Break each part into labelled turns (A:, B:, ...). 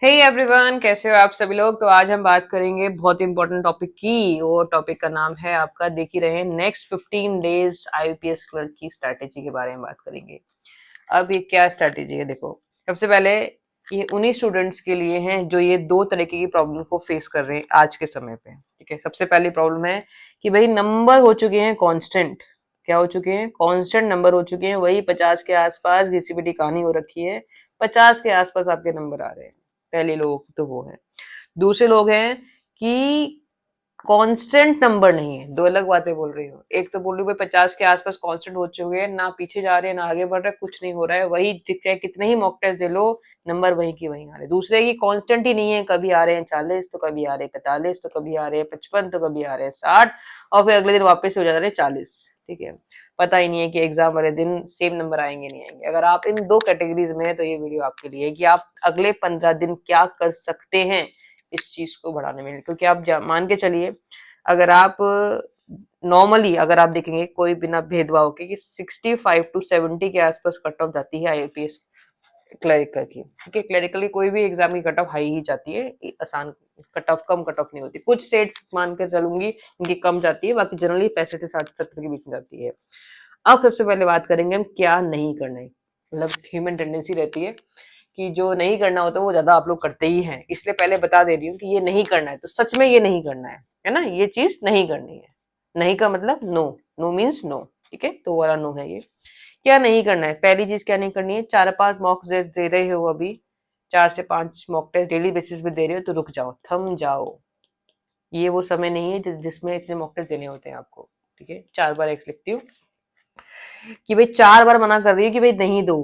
A: Hey everyone, कैसे हो आप सभी लोग। तो आज हम बात करेंगे बहुत ही इंपॉर्टेंट टॉपिक की। वो टॉपिक का नाम है, आपका देख ही रहे हैं, नेक्स्ट 15 डेज आईपीएस क्लर्क की स्ट्रैटेजी के बारे में बात करेंगे। अब ये क्या स्ट्रैटेजी है, देखो। सबसे पहले ये उन्हीं स्टूडेंट्स के लिए हैं जो ये दो तरीके की प्रॉब्लम को फेस कर रहे हैं आज के समय पे। ठीक है, सबसे पहली प्रॉब्लम है कि भाई नंबर हो चुके हैं कांस्टेंट। क्या हो चुके हैं? कांस्टेंट नंबर हो चुके हैं, वही 50 के आसपास घिसी पिटी कहानी हो रखी है। 50 के आसपास आपके नंबर आ रहे हैं। पहले लोग तो वो है। दूसरे लोग हैं कि कांस्टेंट नंबर नहीं है। दो अलग बातें बोल रही हूँ। एक तो बोल रही हूँ भाई 50 के आसपास कांस्टेंट हो चुके हैं, ना पीछे जा रहे हैं ना आगे बढ़ रहे, कुछ नहीं हो रहा है, वही दिख रहा है, कितने ही मॉक टेस्ट दे लो नंबर वहीं की वहीं आ रहे हैं। दूसरे की कांस्टेंट ही नहीं है, कभी आ रहे हैं 40 तो कभी आ रहे हैं 45 तो कभी आ रहे हैं 55 तो कभी आ रहे हैं 60, और फिर अगले दिन वापस हो जा रहे हैं 40। ठीक है, पता ही नहीं है कि एग्जाम वाले दिन सेम नंबर आएंगे नहीं आएंगे। अगर आप इन दो कैटेगरीज में है तो ये वीडियो आपके लिए है कि आप अगले 15 दिन क्या कर सकते हैं इस चीज को बढ़ाने में। क्योंकि आप मान के चलिए, अगर आप नॉर्मली अगर आप देखेंगे कोई बिना भेदभाव के कि 65 to 70 के आसपास कट ऑफ जाती है आईपीएस क्लरिकल की। ठीक है, क्लरिकल की कोई भी एग्जाम की कट ऑफ हाई ही जाती है, आसान कट ऑफ कम कट ऑफ नहीं होती। कुछ स्टेट्स मान कर चलूंगी इनकी कम जाती है, बाकी जनरली 65 से 60 70 के बीच में जाती है। अब सबसे पहले बात करेंगे हम क्या नहीं करना है। मतलब ह्यूमन टेंडेंसी रहती है कि जो नहीं करना होता वो ज्यादा आप लोग करते ही हैं, इसलिए पहले बता दे रही हूँ कि ये नहीं करना है तो सच में ये नहीं करना है ना। ये चीज नहीं करनी है। नहीं का मतलब नो। No means no. ठीक है, तो वो वाला नो है ये। क्या नहीं करना है? पहली चीज क्या नहीं करनी है, 4 5 मॉक टेस्ट दे रहे हो अभी, 4 से 5 मॉक टेस्ट डेली बेसिस पे दे रहे हो तो रुक जाओ, थम जाओ। ये वो समय नहीं है जिसमें इतने मॉक टेस्ट देने होते हैं आपको। ठीक है, 4 बार एक्स लिखती हूँ कि भाई 4 बार मना कर रही है कि भाई नहीं दो।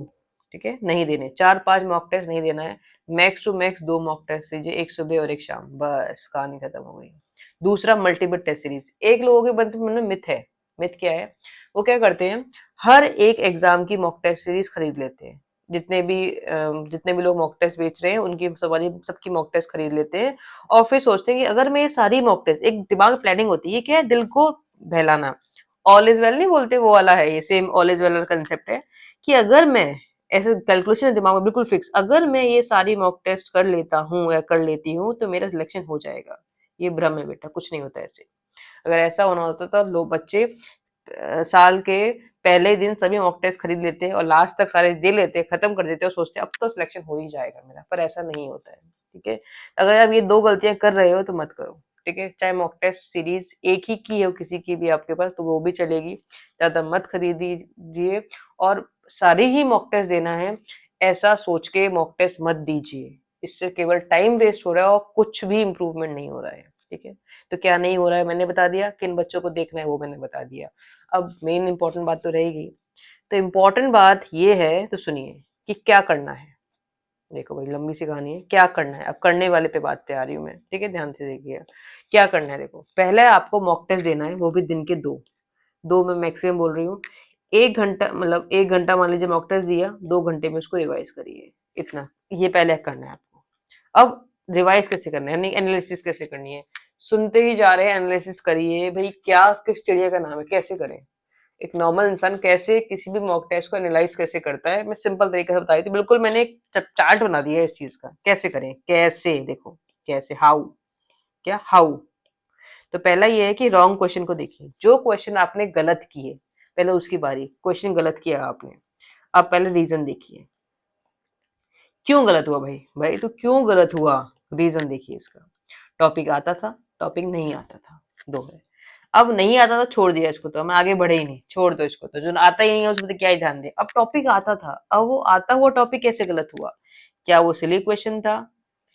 A: ठीक है, नहीं देने, 4 5 मॉक टेस्ट नहीं देना है। Max to max 2 mock test दीजिए, एक सुबह और एक शाम, बस कहानी खत्म हो गई। दूसरा, मल्टीपल टेस्ट सीरीज। एक लोगों के मन में मिथ है। मिथ क्या है? वो क्या करते हैं, हर एक एग्जाम की मॉक टेस्ट सीरीज खरीद लेते हैं। जितने भी लोग मॉक टेस्ट बेच रहे हैं उनकी सवारी सबकी मॉक टेस्ट खरीद लेते हैं। और फिर सोचते हैं कि अगर मैं ये सारी मॉक टेस्ट, एक दिमाग प्लानिंग होती है, ये क्या है, दिल को बहलाना। ऑल इज वेल नहीं बोलते, वो वाला है ये, सेम ऑल इज वेल वाला कंसेप्ट है कि अगर मैं, ऐसे कैलकुलेशन है दिमाग में बिल्कुल फिक्स, अगर मैं ये सारी मॉक टेस्ट कर लेता हूँ या कर लेती हूँ तो मेरा सिलेक्शन हो जाएगा। ये भ्रम है बेटा, कुछ नहीं होता ऐसे। अगर ऐसा होना होता तो लोग बच्चे साल के पहले दिन सभी मॉक टेस्ट खरीद लेते हैं और लास्ट तक सारे दे लेते हैं, खत्म कर देते हैं और सोचते हैं अब तो सिलेक्शन हो ही जाएगा मेरा, पर ऐसा नहीं होता है। ठीक है, अगर आप ये दो गलतियां कर रहे हो तो मत करो। ठीक है, चाहे मॉक टेस्ट सीरीज एक ही की हो किसी की भी आपके पास तो वो भी चलेगी, ज्यादा मत खरीदिए। और सारी ही मॉक टेस्ट देना है ऐसा सोच के मॉक टेस्ट मत दीजिए। इससे केवल टाइम वेस्ट हो रहा है और कुछ भी इम्प्रूवमेंट नहीं हो रहा है। ठीक है, तो क्या नहीं हो रहा है मैंने बता दिया, किन बच्चों को देखना है वो मैंने बता दिया। अब मेन इंपॉर्टेंट बात तो रहेगी। तो इम्पोर्टेंट बात ये है, तो सुनिए कि क्या करना है। देखो भाई, लंबी सी कहानी है, क्या करना है। अब करने वाले पे बात पे आ रही हूँ मैं। ठीक है, ध्यान से देखिए क्या करना है। देखो, पहले आपको मॉक टेस्ट देना है, वो भी दिन के दो। दो मैं मैक्सिमम बोल रही हूँ। 1 घंटा, मतलब 1 घंटा मान लीजिए मॉक टेस्ट दिया, 2 घंटे में उसको रिवाइज करिए। इतना ये पहले करना है आपको। अब रिवाइज कैसे करना है, यानी एनालिसिस कैसे करनी है। सुनते ही जा रहे हैं, एनालिसिस करिए भाई, क्या किस चिड़िया का नाम है, कैसे करें। एक नॉर्मल इंसान कैसे किसी भी मॉक टेस्ट को एनालाइज कैसे करता है, मैं सिंपल तरीके से बताई थी। बिल्कुल मैंने एक चार्ट बना दिया है इस चीज का, कैसे करें, कैसे देखो, कैसे, हाउ, क्या हाउ। तो पहला ये है कि रॉन्ग क्वेश्चन को देखिए। जो क्वेश्चन आपने गलत किए, पहले उसकी बारी, क्वेश्चन गलत किया आपने, अब पहले रीजन देखिए, क्यों गलत हुआ भाई। भाई तो क्यों गलत हुआ, रीजन देखिए इसका। टॉपिक आता था, टॉपिक नहीं आता था, दो है। अब नहीं आता तो छोड़ दिया इसको, तो मैं आगे बढ़े ही नहीं, छोड़ दो इसको। तो जो आता ही नहीं है उसमें तो क्या ही ध्यान दे। अब टॉपिक आता था, अब वो आता हुआ टॉपिक कैसे गलत हुआ? क्या वो सिली क्वेश्चन था,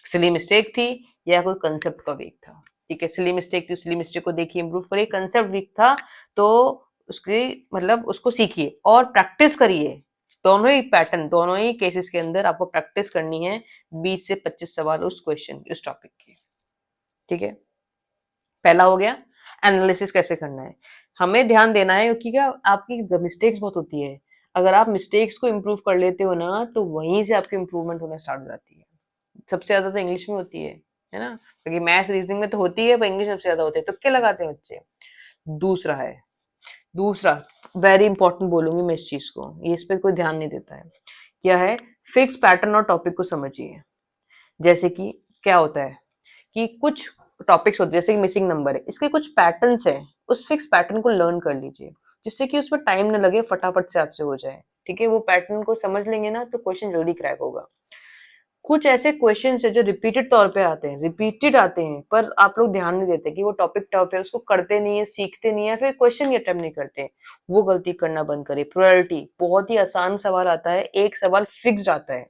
A: सिली मिस्टेक थी, या कोई कंसेप्ट का वीक था? ठीक है, सिली मिस्टेक थी, सिली मिस्टेक को देखिए, इंप्रूव करिए। कंसेप्ट वीक था तो उसकी मतलब उसको सीखिए और प्रैक्टिस करिए। दोनों ही पैटर्न, दोनों ही केसेस के अंदर आपको प्रैक्टिस करनी है 20 से 25 सवाल उस क्वेश्चन उस टॉपिक की। ठीक है, पहला हो गया। एनालिसिस कैसे करना है, हमें ध्यान देना है क्योंकि क्या आपकी मिस्टेक्स बहुत होती है। अगर आप मिस्टेक्स को इम्प्रूव कर लेते हो ना तो वहीं से आपकी इंप्रूवमेंट होना स्टार्ट हो जाती है। सबसे ज्यादा तो इंग्लिश में होती है ना, क्योंकि मैथ्स रीजनिंग में तो होती है पर इंग्लिश सबसे ज्यादा होती है, तुक्के लगाते हैं बच्चे। दूसरा है, दूसरा वेरी इंपॉर्टेंट बोलूंगी मैं इस चीज को, ये इस पर कोई ध्यान नहीं देता है। क्या है? फिक्स पैटर्न और टॉपिक को समझिए। जैसे कि क्या होता है कि कुछ टॉपिक्स होते हैं, जैसे कि मिसिंग नंबर है, इसके कुछ पैटर्न्स हैं, उस फिक्स पैटर्न को लर्न कर लीजिए, जिससे कि उसमें टाइम न लगे, फटाफट से आपसे हो जाए। ठीक है, वो पैटर्न को समझ लेंगे ना तो क्वेश्चन जल्दी क्रैक होगा। कुछ ऐसे क्वेश्चन है जो रिपीटेड तौर पे आते हैं, रिपीटेड आते हैं, पर आप लोग ध्यान नहीं देते कि वो टॉपिक टफ है, उसको करते नहीं है, सीखते नहीं है, फिर क्वेश्चन ही अटेम्प्ट नहीं करते। वो गलती करना बंद करिए। प्रायोरिटी, बहुत ही आसान सवाल आता है, एक सवाल फिक्स्ड आता है,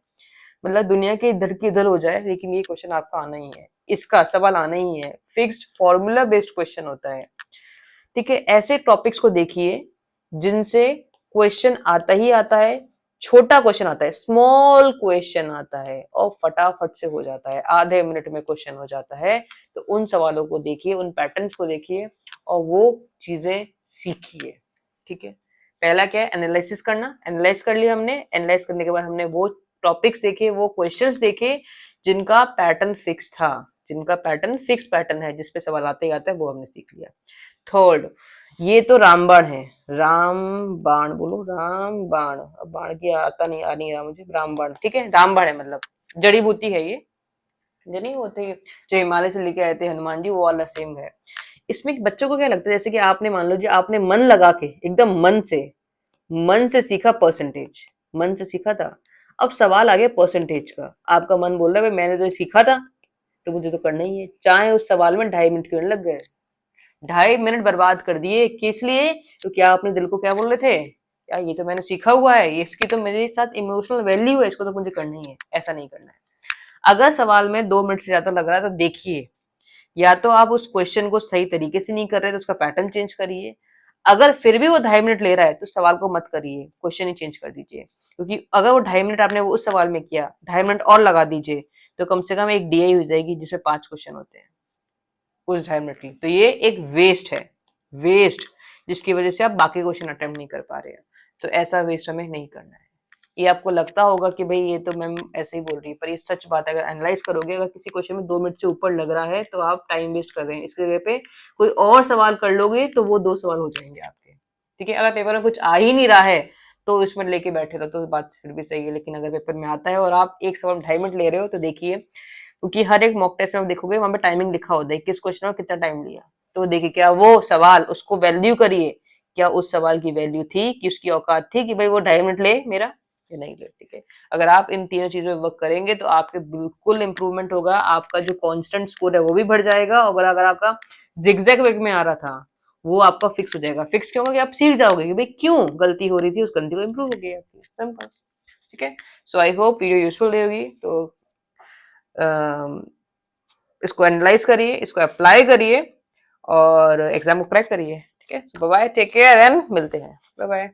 A: मतलब दुनिया के इधर की इधर हो जाए, लेकिन ये क्वेश्चन आपका आना ही है, इसका सवाल आना ही है। फिक्स्ड फॉर्मूला बेस्ड क्वेश्चन होता है। ठीक है, ऐसे टॉपिक्स को देखिए जिनसे क्वेश्चन आता ही आता है, छोटा क्वेश्चन आता है, स्मॉल क्वेश्चन आता है और फटाफट से हो जाता है, आधे मिनट में क्वेश्चन हो जाता है। तो उन सवालों को देखिए, उन पैटर्न्स को देखिए और वो चीजें सीखिए। ठीक है, पहला क्या है, एनालिसिस करना। एनालाइज कर लिया हमने, एनालाइज करने के बाद हमने वो टॉपिक्स देखे, वो क्वेश्चंस देखे जिनका पैटर्न फिक्स था, जिनका पैटर्न फिक्स पैटर्न है, जिसपे सवाल आते ही आता है, वो हमने सीख लिया। थर्ड, ये तो रामबाण है, रामबाण बोलो, रामबाण, अब बाण की आता नहीं, आ नहीं रहा मुझे, रामबाण। ठीक है, रामबाण है मतलब जड़ी बूटी है ये, जो नहीं होते जो हिमालय से लेके आए थे हनुमान जी, वो वाला सेम है। इसमें बच्चों को क्या लगता है, जैसे कि आपने मान लो जी, आपने मन लगा के एकदम मन से सीखा परसेंटेज, मन से सीखा था। अब सवाल आ गया परसेंटेज का, आपका मन बोल रहा है भाई मैंने तो सीखा था, तो मुझे तो करना ही है, चाहे उस सवाल में 2.5 मिनट क्यों नहीं लग गए, 2.5 मिनट बर्बाद कर दिए, किस लिए? तो क्या अपने दिल को क्या बोल रहे थे, क्या ये तो मैंने सीखा हुआ है, ये इसकी तो मेरे साथ इमोशनल वैल्यू है, इसको तो मुझे करना ही है। ऐसा नहीं करना है। अगर सवाल में 2 मिनट से ज्यादा लग रहा है तो देखिए, या तो आप उस क्वेश्चन को सही तरीके से नहीं कर रहे तो उसका पैटर्न चेंज करिए। अगर फिर भी वो 2.5 मिनट ले रहा है तो सवाल को मत करिए, क्वेश्चन ही चेंज कर दीजिए। क्योंकि अगर वो 2.5 मिनट आपने वो उस सवाल में किया, 2.5 मिनट और लगा दीजिए, तो कम से कम एक डीआई हो जाएगी जिसमें 5 क्वेश्चन होते हैं उस 2.5 मिनट की। तो ये एक वेस्ट है, वेस्ट, जिसकी वजह से आप बाकी क्वेश्चन अटेम्प्ट नहीं कर पा रहे हैं। तो ऐसा वेस्ट हमें नहीं करना है। ये आपको लगता होगा कि भाई ये तो मैम ऐसे ही बोल रही है, पर ये सच बात है। अगर एनालाइज करोगे, अगर किसी क्वेश्चन में 2 मिनट से ऊपर लग रहा है तो आप टाइम वेस्ट कर रहे हैं। इसके जगह पे कोई और सवाल कर लोगे तो वो 2 सवाल हो जाएंगे आपके। ठीक है, अगर पेपर में कुछ आ ही नहीं रहा है तो इसमें लेके बैठे रहो तो बात फिर भी सही है, लेकिन अगर पेपर में आता है और आप एक सवाल 2.5 मिनट ले रहे हो तो देखिए, क्योंकि हर एक मॉक टेस्ट में आप देखोगे वहां पे टाइमिंग लिखा होता है किस क्वेश्चन में कितना टाइम लिया। तो देखिए क्या वो सवाल, उसको वैल्यू करिए, क्या उस सवाल की वैल्यू थी, कि उसकी औकात थी कि भाई वो 2.5 मिनट ले मेरा या नहीं ले। ठीक है, अगर आप इन तीनों चीजों में वर्क करेंगे तो आपके बिल्कुल इंप्रूवमेंट होगा, आपका जो कांस्टेंट स्कोर है वो भी बढ़ जाएगा। और अगर आपका जिगजैग वेग में आ रहा था वो आपका फिक्स हो जाएगा। फिक्स क्यों होगा कि आप सीख जाओगे कि भाई क्यों गलती हो रही थी, उस गलती को इम्प्रूव हो गया आपकी, सिंपल। ठीक है, सो आई होप वीडियो यूजफुल रहेगी। तो इसको एनालाइज करिए, इसको अप्लाई करिए और एग्जाम को क्रैक करिए। ठीक है, bye bye, take care and मिलते हैं, बाय बाय।